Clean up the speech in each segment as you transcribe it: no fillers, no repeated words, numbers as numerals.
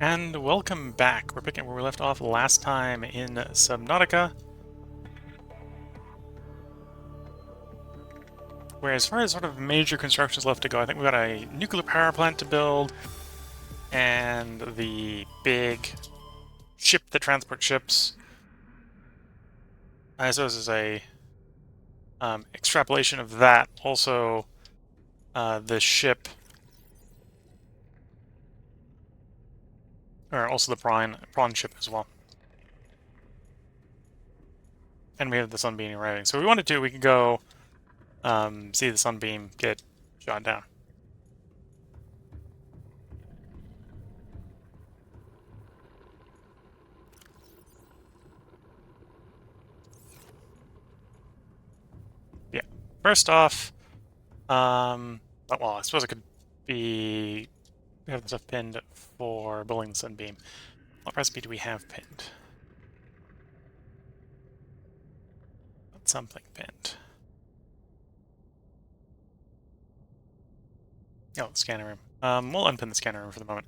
And welcome back. We're picking up where we left off last time in Subnautica. Where as far as sort of major constructions left to go, I think we've got a nuclear power plant to build, and the big ship that transports ships. I suppose is a extrapolation of that. Also, the ship, or also the prawn ship as well. And we have the sunbeam arriving. So if we wanted to, we could go see the sunbeam get shot down. Yeah. First off, well, I suppose it could be. We have the stuff pinned for building the sunbeam. What recipe do we have pinned? Got something pinned. Oh, the scanner room. We'll unpin the scanner room for the moment.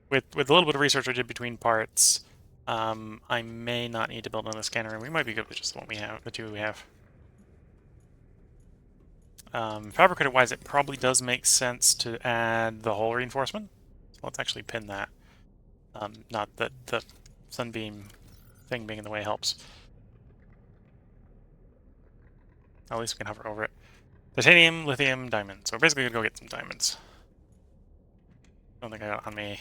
With a little bit of research I did between parts, I may not need to build another scanner room. We might be good with just the one we have, the two we have. Fabricator-wise, it probably does make sense to add the hull reinforcement. So let's actually pin that. Not that the sunbeam thing being in the way helps. At least we can hover over it. Titanium, lithium, diamond. So we're basically gonna go get some diamonds. I don't think I got on me.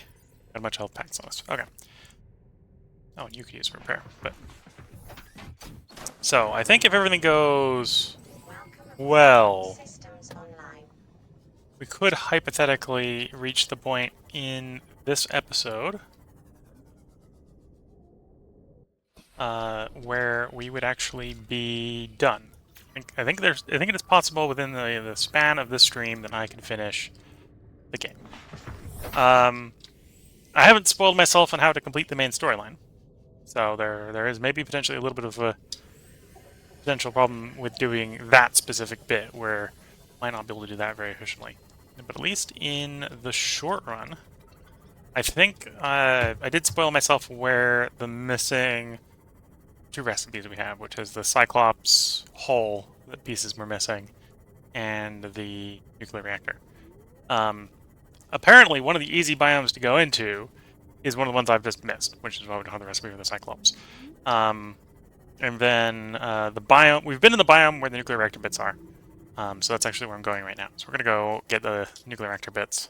Got much health packs on us. Okay. Oh, and you could use repair, but. So I think if everything goes well, we could hypothetically reach the point in this episode where we would actually be done. I think it is possible within the span of this stream that I can finish the game. I haven't spoiled myself on how to complete the main storyline, so there is maybe potentially a little bit of a potential problem with doing that specific bit where I might not be able to do that very efficiently. But at least in the short run, I think I did spoil myself where the missing two recipes we have, which is the Cyclops hull that pieces we're missing, and the nuclear reactor. Apparently, one of the easy biomes to go into is one of the ones I've just missed, which is why we don't have the recipe for the Cyclops. And then the biome, we've been in the biome where the nuclear reactor bits are. So that's actually where I'm going right now. So we're gonna go get the nuclear reactor bits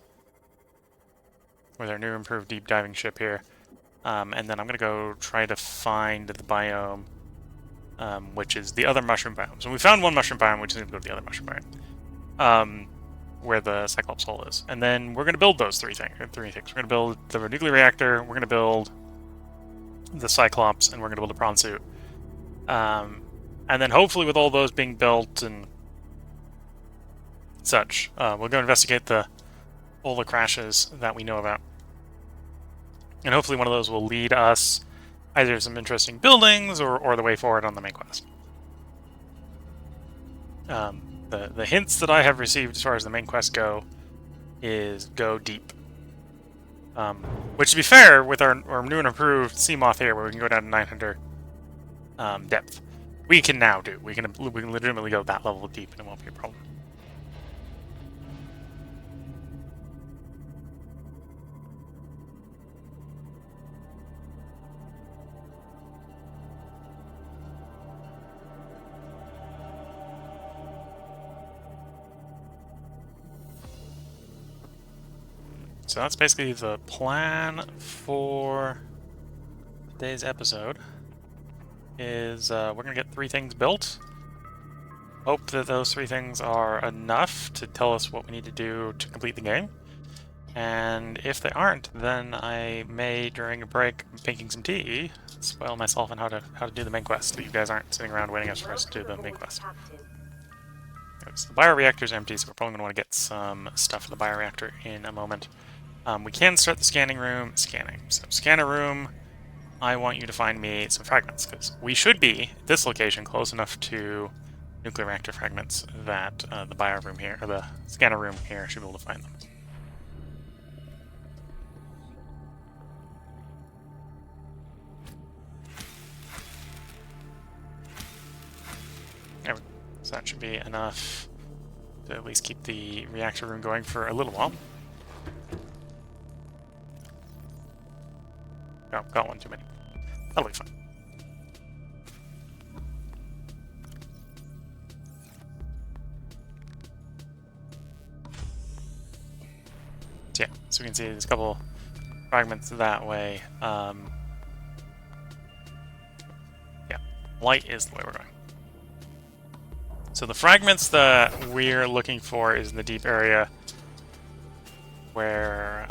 with our new improved deep diving ship here. And then I'm going to go try to find the biome, which is the other mushroom biome. So we found one mushroom biome, we just need to go to the other mushroom biome, where the Cyclops hull is. And then we're going to build those three things. We're going to build the nuclear reactor, we're going to build the Cyclops, and we're going to build a prawn suit. And then hopefully with all those being built and such, we'll go investigate all the crashes that we know about. And hopefully one of those will lead us either to some interesting buildings or the way forward on the main quest. The hints that I have received as far as the main quest go is go deep. Which, to be fair, with our new and improved Seamoth here, where we can go down to 900 depth, we can now do. We can legitimately go that level deep and it won't be a problem. So that's basically the plan for today's episode. Is we're gonna get 3 things built. Hope that those 3 things are enough to tell us what we need to do to complete the game. And if they aren't, then I may, during a break, making some tea, spoil myself on how to do the main quest, so you guys aren't sitting around waiting for us to do the main quest. So the bioreactor's empty, so we're probably gonna want to get some stuff for the bioreactor in a moment. We can start the scanning room. So scanner room, I want you to find me some fragments, because we should be, at this location, close enough to nuclear reactor fragments that the bio room here, or the scanner room here, should be able to find them. So that should be enough to at least keep the reactor room going for a little while. Oh, got one too many. That'll be fine. So yeah, so we can see there's a couple fragments that way. Yeah, light is the way we're going. So the fragments that we're looking for is in the deep area where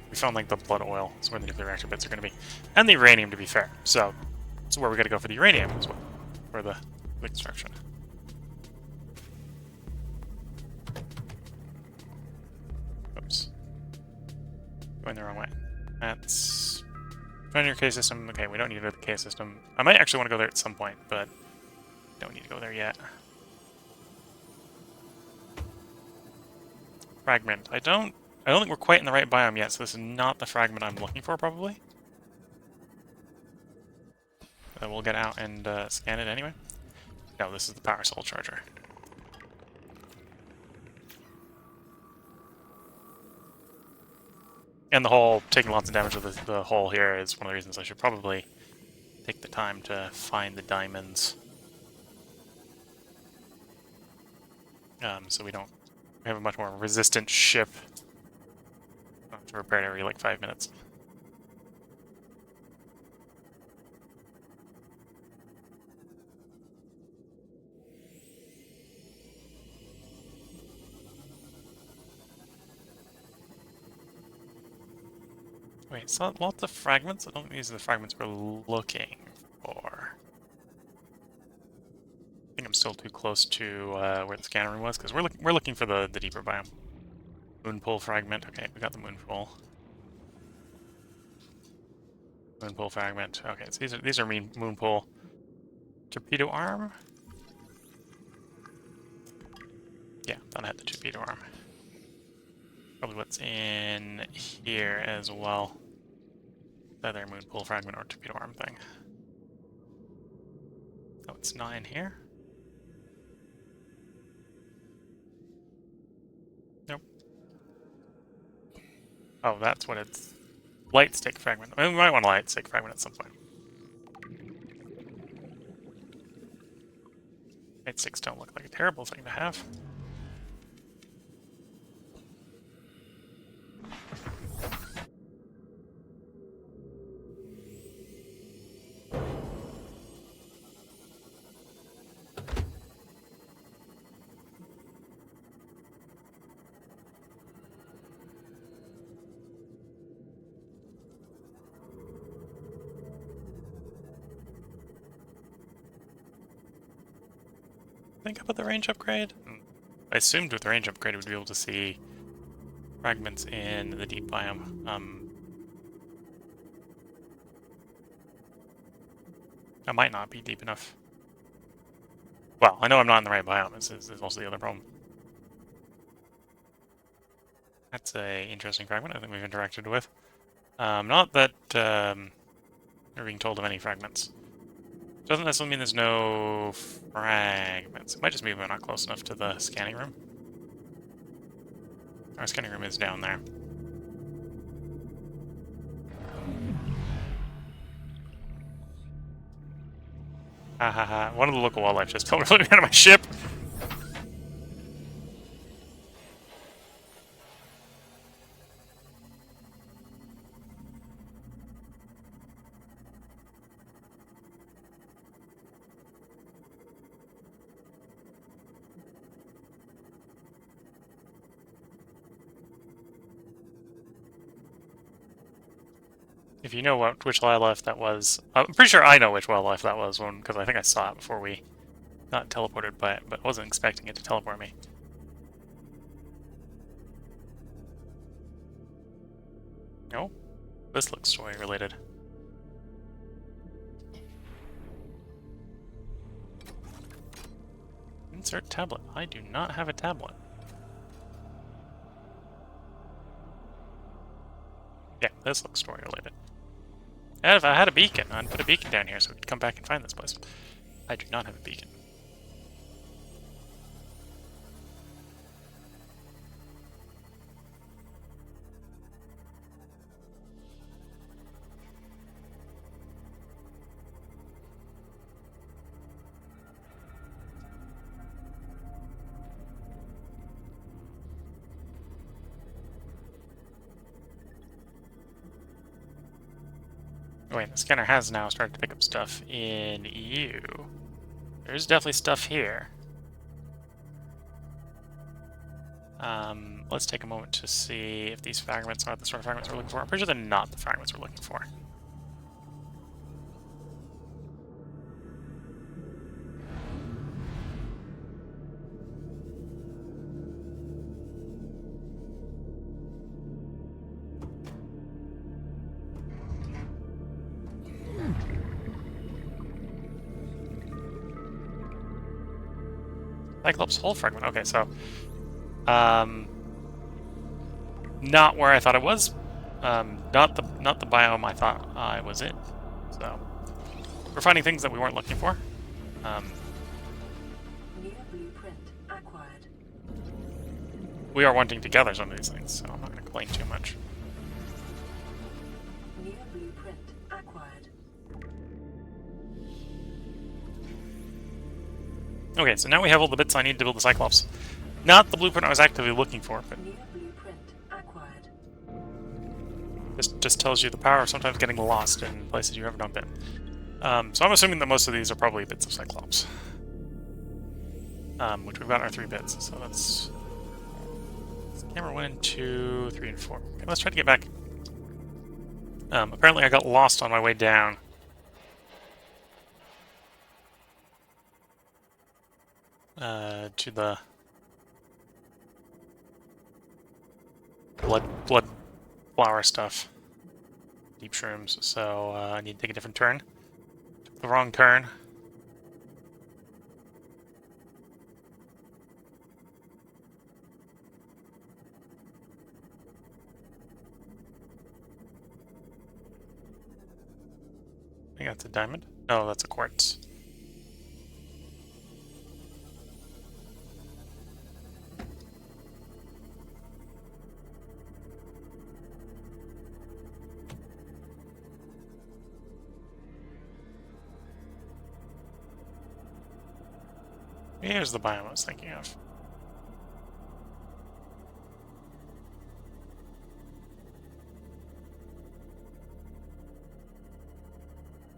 we found like the blood oil. That's where the nuclear reactor bits are going to be. And the uranium, to be fair. So that's where we got to go for the uranium as well, for the construction. Oops. Going the wrong way. That's... Find your K system. Okay, we don't need to go to the K system. I might actually want to go there at some point, but don't need to go there yet. Fragment. I don't think we're quite in the right biome yet, so this is not the fragment I'm looking for, probably. We'll get out and scan it anyway. No, this is the power cell charger. And the hole, taking lots of damage with the hole here is one of the reasons I should probably take the time to find the diamonds. So we don't have a much more resistant ship. I'll have to repair it every like 5 minutes. Wait, so lots of fragments? I don't think these are the fragments we're looking for. I think I'm still too close to where the scanner room was, because we're looking for the deeper biome. Moonpool fragment. Okay, we got the moonpool. Moonpool fragment. Okay, so these are moonpool. Torpedo arm. Yeah, thought I had the torpedo arm. Probably what's in here as well. The other moonpool fragment or torpedo arm thing. Oh, it's not in here. Nope. Oh, that's what it's... Light stick fragment. I mean, we might want a light stick fragment at some point. Light sticks don't look like a terrible thing to have. Think about the range upgrade? I assumed with the range upgrade we'd be able to see fragments in the deep biome. That might not be deep enough. Well, I know I'm not in the right biome, this is also the other problem. That's a interesting fragment I think we've interacted with. Not that we're being told of any fragments. Doesn't necessarily mean there's no fragments. It might just mean we're not close enough to the scanning room. Our scanning room is down there. Ha ha ha. One of the local wildlife just fell really out of my ship. If you know which wildlife that was, I'm pretty sure I know which wildlife that was, because I think I saw it before we got teleported by it, but wasn't expecting it to teleport me. No, this looks story related. Insert tablet. I do not have a tablet. Yeah, this looks story related. And if I had a beacon, I'd put a beacon down here so we could come back and find this place. I do not have a beacon. Oh, wait, the scanner has now started to pick up stuff in you. There's definitely stuff here. Let's take a moment to see if these fragments are the sort of fragments we're looking for. I'm pretty sure they're not the fragments we're looking for. Cyclops hull fragment. Okay, so not where I thought it was. Not the biome I thought I was in. So we're finding things that we weren't looking for. New blueprint acquired. We are wanting to gather some of these things, so I'm not going to complain too much. New blueprint acquired. Okay, so now we have all the bits I need to build the Cyclops. Not the blueprint I was actively looking for, but New blueprint acquired. this just tells you the power of sometimes getting lost in places you haven't been. So I'm assuming that most of these are probably bits of Cyclops. Which we've got our 3 bits, so that's camera 1 and 2, 3 and 4. Okay, let's try to get back. Apparently I got lost on my way down. To the blood flower stuff. Deep shrooms, so I need to take a different turn. Took the wrong turn. I think that's a diamond. No, that's a quartz. Here's the biome I was thinking of.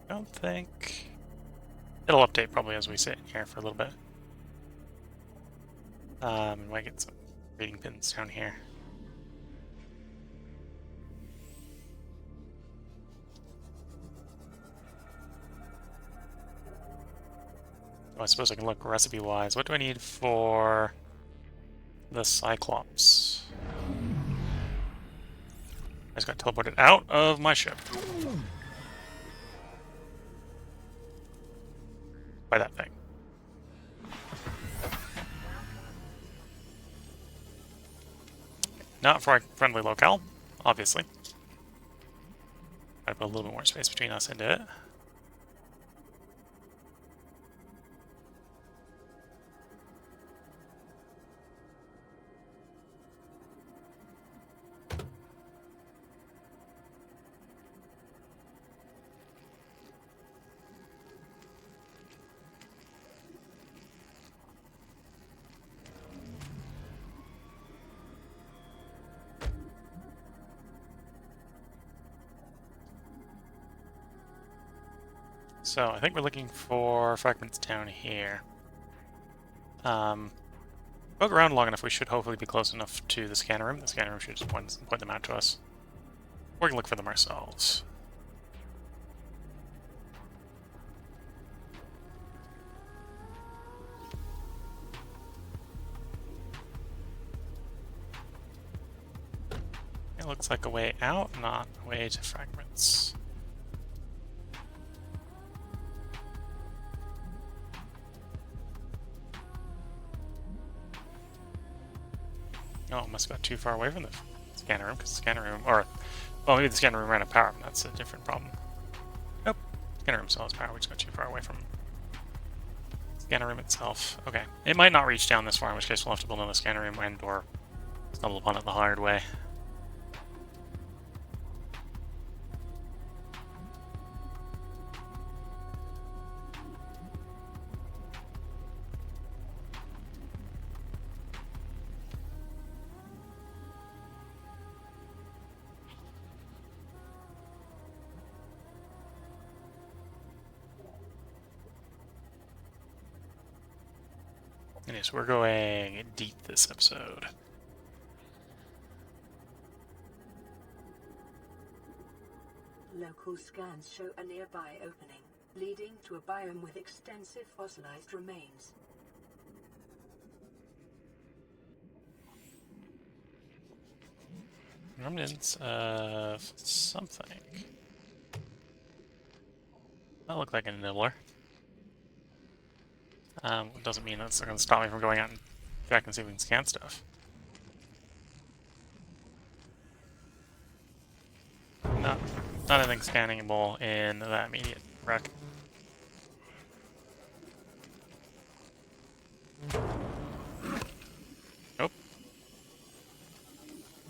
I don't think... It'll update probably as we sit here for a little bit. Might get some reading pins down here. Oh, I suppose I can look recipe-wise. What do I need for the Cyclops? I just got teleported out of my ship. By that thing. Not for a friendly locale, obviously. Gotta put a little bit more space between us and it. So I think we're looking for fragments down here. Poke around long enough, we should hopefully be close enough to the scanner room. The scanner room should just point them out to us. Or we can look for them ourselves. It looks like a way out, not a way to fragments. Oh, it must have got too far away from the scanner room, because the scanner room, or, well, maybe the scanner room ran out of power, that's a different problem. Nope, scanner room still has power, we just got too far away from the scanner room itself. Okay, it might not reach down this far, in which case we'll have to build another scanner room and or stumble upon it the hard way. Anyways, we're going deep this episode. Local scans show a nearby opening, leading to a biome with extensive fossilized remains. Remnants of something. That looked like a nibbler. It doesn't mean that's going to stop me from going out and check and see if we can scan stuff. No, not anything scannable in that immediate wreck. Nope.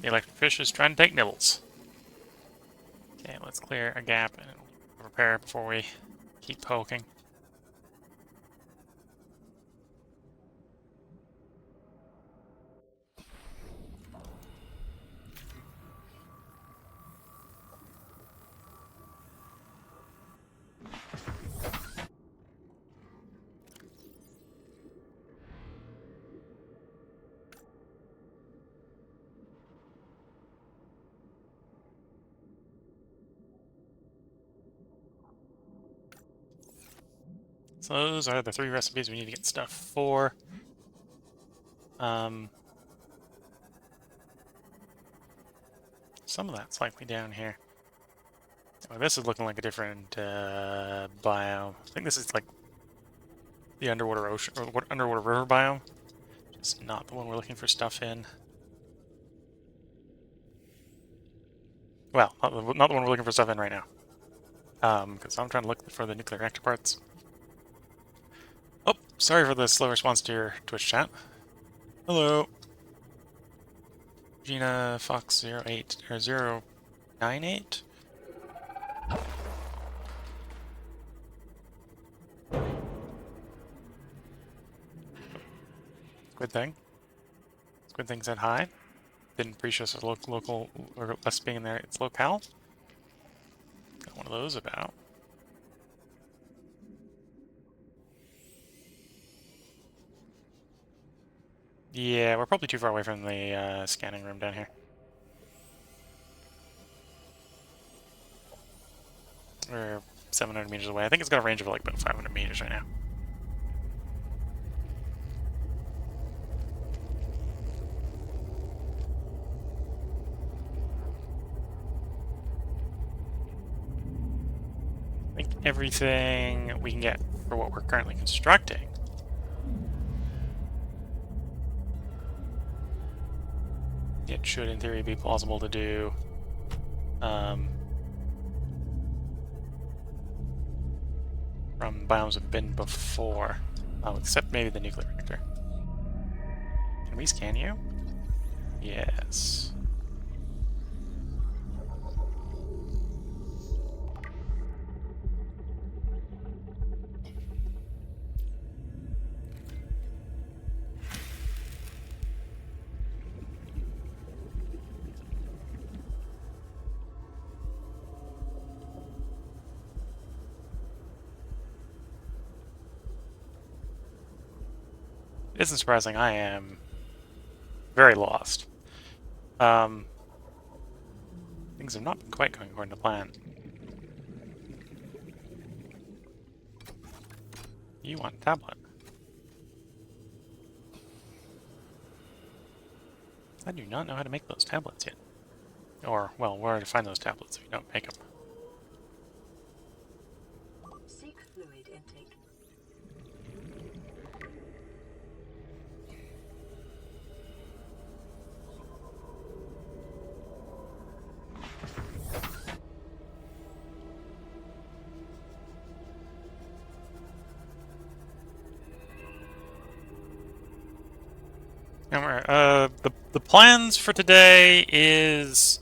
The electric fish is trying to take nibbles. Okay, let's clear a gap and repair before we keep poking. So those are the 3 recipes we need to get stuff for. Some of that's likely down here. Oh, this is looking like a different biome. I think this is like the underwater ocean or underwater river biome. It's not the one we're looking for stuff in. Well, not the one we're looking for stuff in right now. Because I'm trying to look for the nuclear reactor parts. Oh, sorry for the slow response to your Twitch chat. Hello. Gina Fox 08 or 098? Good thing. Good thing said hi. Didn't appreciate the local or us being there. It's locale. Got one of those about. Yeah, we're probably too far away from the scanning room down here. We're 700 meters away. I think it's got a range of like about 500 meters right now. I think everything we can get for what we're currently constructing. It should, in theory, be plausible to do. From biomes have been before. Oh, except maybe the nuclear reactor. Can we scan you? Yes. It isn't surprising I am very lost. Things have not been quite going according to plan. You want a tablet? I do not know how to make those tablets yet. Or, well, where to find those tablets if you don't make them. Seek fluid intake. The plans for today is,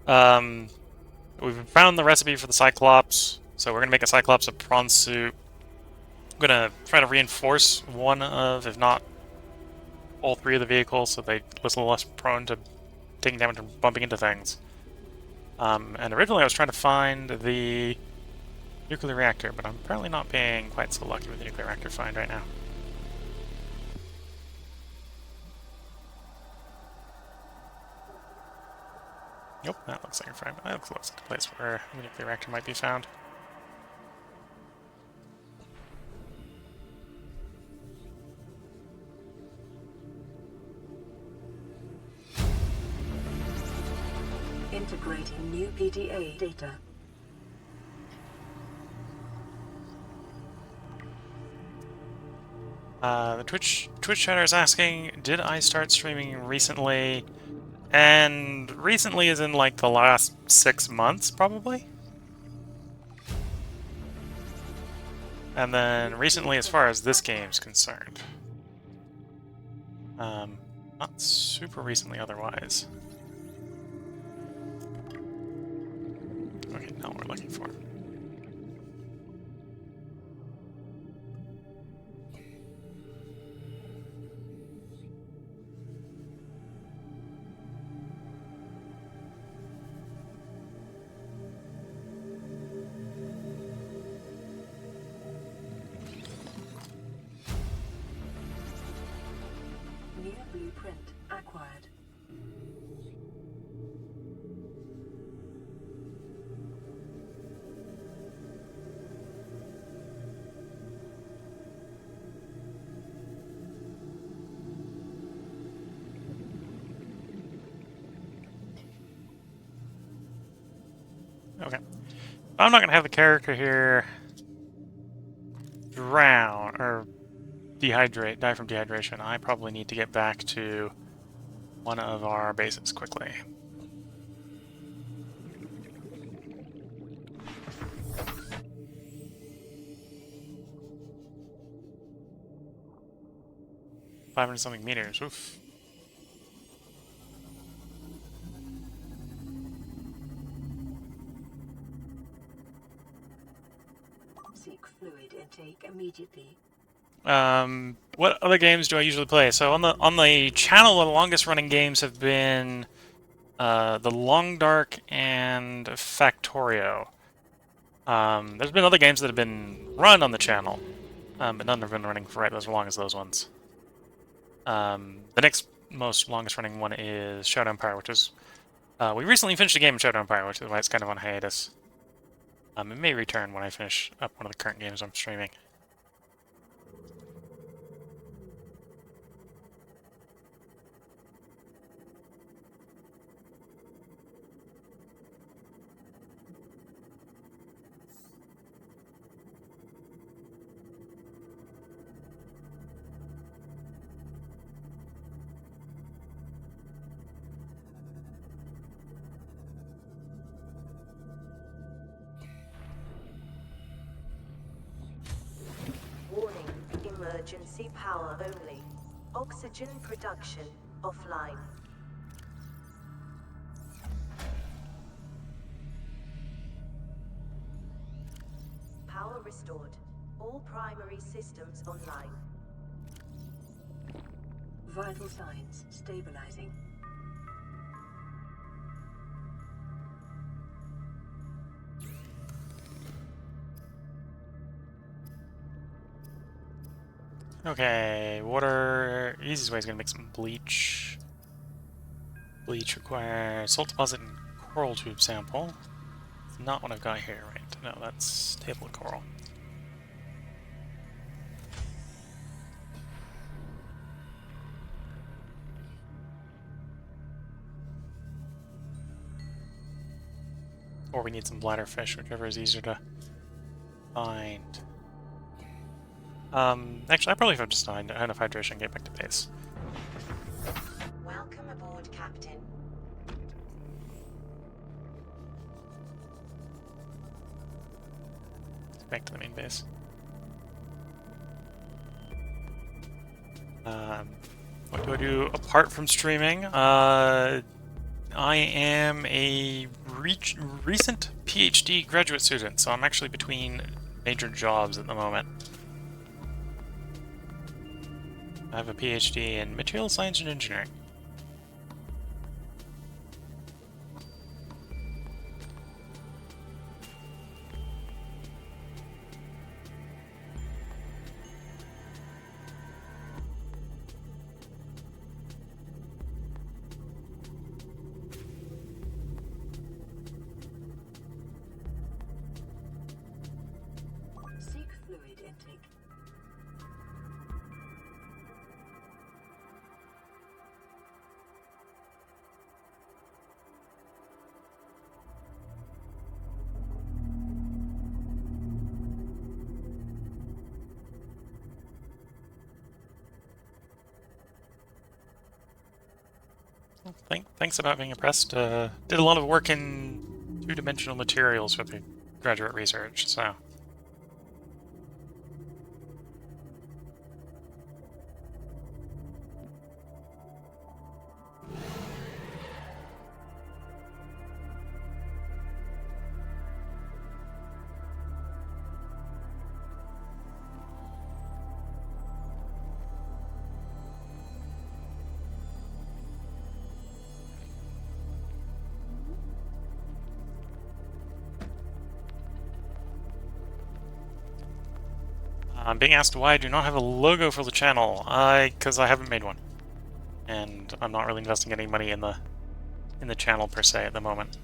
we've found the recipe for the Cyclops, so we're gonna make a Cyclops of prawn soup. I'm gonna try to reinforce one of, if not all 3 of the vehicles, so they're a little less prone to taking damage and bumping into things. And originally I was trying to find the nuclear reactor, but I'm apparently not being quite so lucky with the nuclear reactor find right now. Nope, that looks like a fragment. That looks like a place where a nuclear reactor might be found. Integrating new PDA data. The Twitch chatter is asking, did I start streaming recently? And recently is in like the last 6 months, probably? And then recently as far as this game's concerned. Not super recently otherwise. Okay, now what we're looking for. New blueprint acquired. Okay. I'm not gonna have the character here drown or die from dehydration. I probably need to get back to one of our bases quickly. $500-something meters. Oof. Seek fluid intake immediately. What other games do I usually play? So on the channel, the longest running games have been the Long Dark and Factorio. There's been other games that have been run on the channel, but none have been running for right as long as those ones. The next most longest running one is Shadow Empire, which is we recently finished a game in Shadow Empire, which is why it's kind of on hiatus. It may return when I finish up one of the current games I'm streaming. Warning, emergency power only. Oxygen production offline. Power restored. All primary systems online. Vital signs stabilizing. Okay, water. Easiest way is gonna make some bleach. Bleach requires salt deposit and coral tube sample. It's not what I've got here, right? No, that's table of coral. Or we need some bladderfish, whichever is easier to find. Actually, I probably have just enough hydration and get back to base. Welcome aboard, Captain. Back to the main base. What do I do apart from streaming? I am a recent PhD graduate student, so I'm actually between major jobs at the moment. I have a PhD in material science and engineering. thanks about being impressed. Did a lot of work in two-dimensional materials for the graduate research, so... I'm being asked why I do not have a logo for the channel. Because I haven't made one. And I'm not really investing any money in the channel per se at the moment.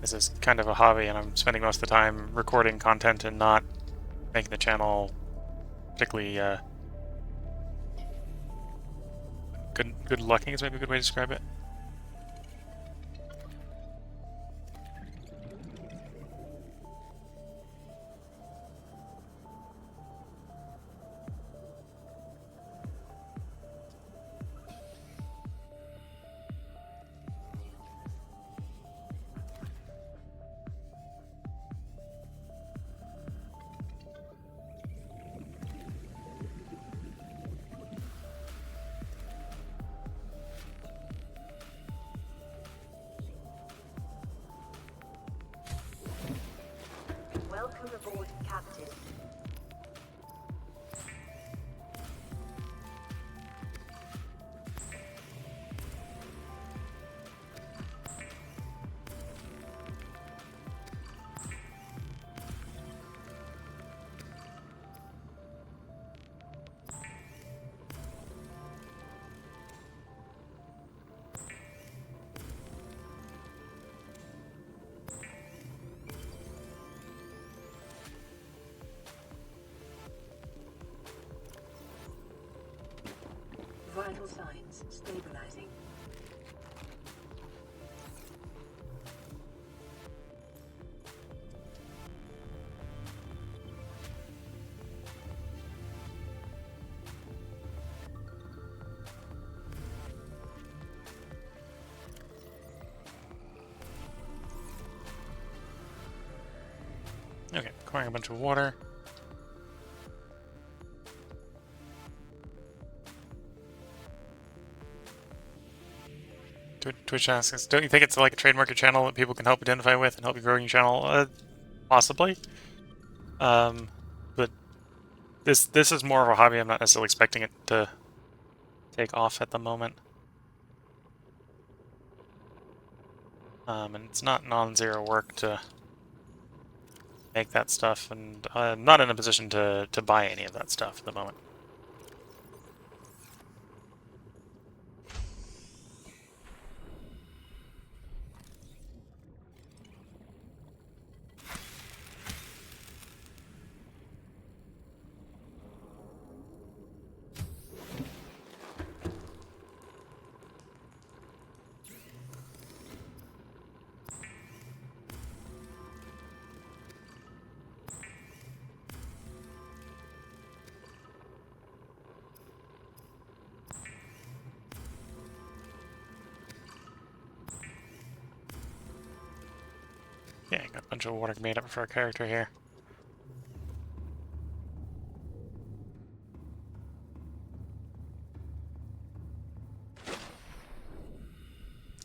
This is kind of a hobby, and I'm spending most of the time recording content and not making the channel particularly good looking is maybe a good way to describe it. Welcome aboard, Captain. Vital signs stabilizing. Okay, acquiring a bunch of water. Twitch asks, don't you think it's like a trademark your channel that people can help identify with and help you grow your channel? Possibly. But this is more of a hobby. I'm not necessarily expecting it to take off at the moment. And it's not non-zero work to make that stuff, and I'm not in a position to buy any of that stuff at the moment. Yeah, got a bunch of water made up for our character here.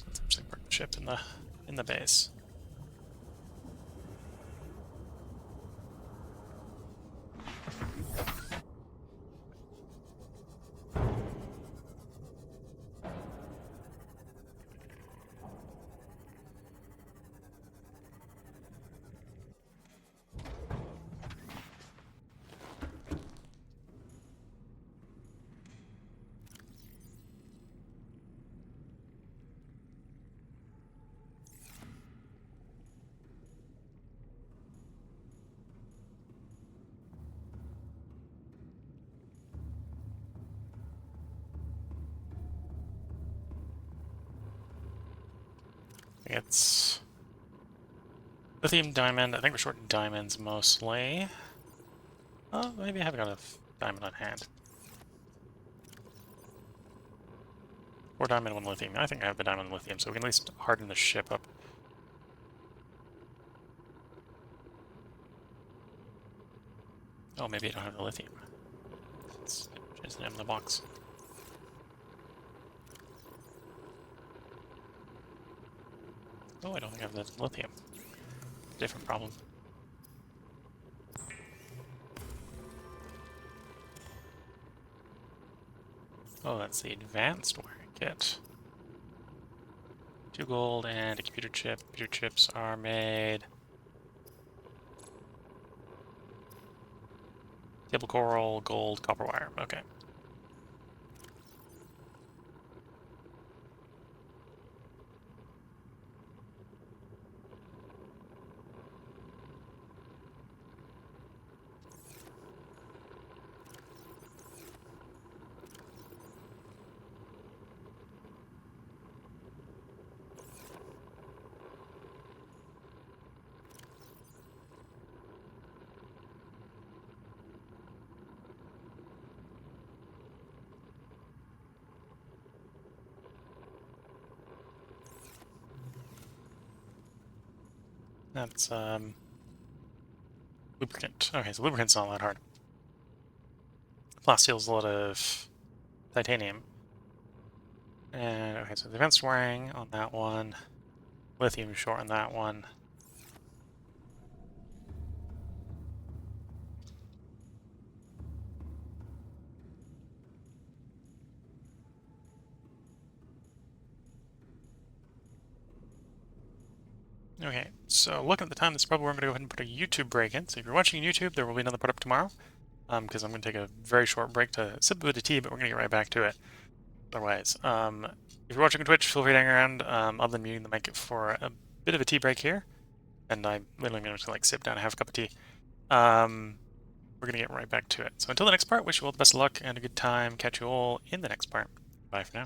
Let's actually park the ship in the base. It's lithium diamond. I think we're short diamonds mostly. Oh, maybe I haven't got a diamond on hand. 4 diamond, 1 lithium. I think I have the diamond and lithium, so we can at least harden the ship up. Oh, maybe I don't have the lithium. It's just in the box. Oh, I don't think I have the lithium. Different problem. Oh, that's the advanced wiring kit. 2 gold and a computer chip. Computer chips are made. Table coral, gold, copper wire. Okay. That's lubricant. Okay, so lubricant's not that hard. Plastile's a lot of titanium. And okay, so the advanced wiring on that one. Lithium short on that one. Okay, so looking at the time, this is probably where I'm going to go ahead and put a YouTube break in. So if you're watching YouTube, there will be another put up tomorrow, because I'm going to take a very short break to sip a bit of tea, but we're going to get right back to it. Otherwise, if you're watching on Twitch, feel free to hang around. Other than muting the mic for a bit of a tea break here, and I'm literally going to like sit down and have a cup of tea. We're going to get right back to it. So until the next part, wish you all the best of luck and a good time. Catch you all in the next part. Bye for now.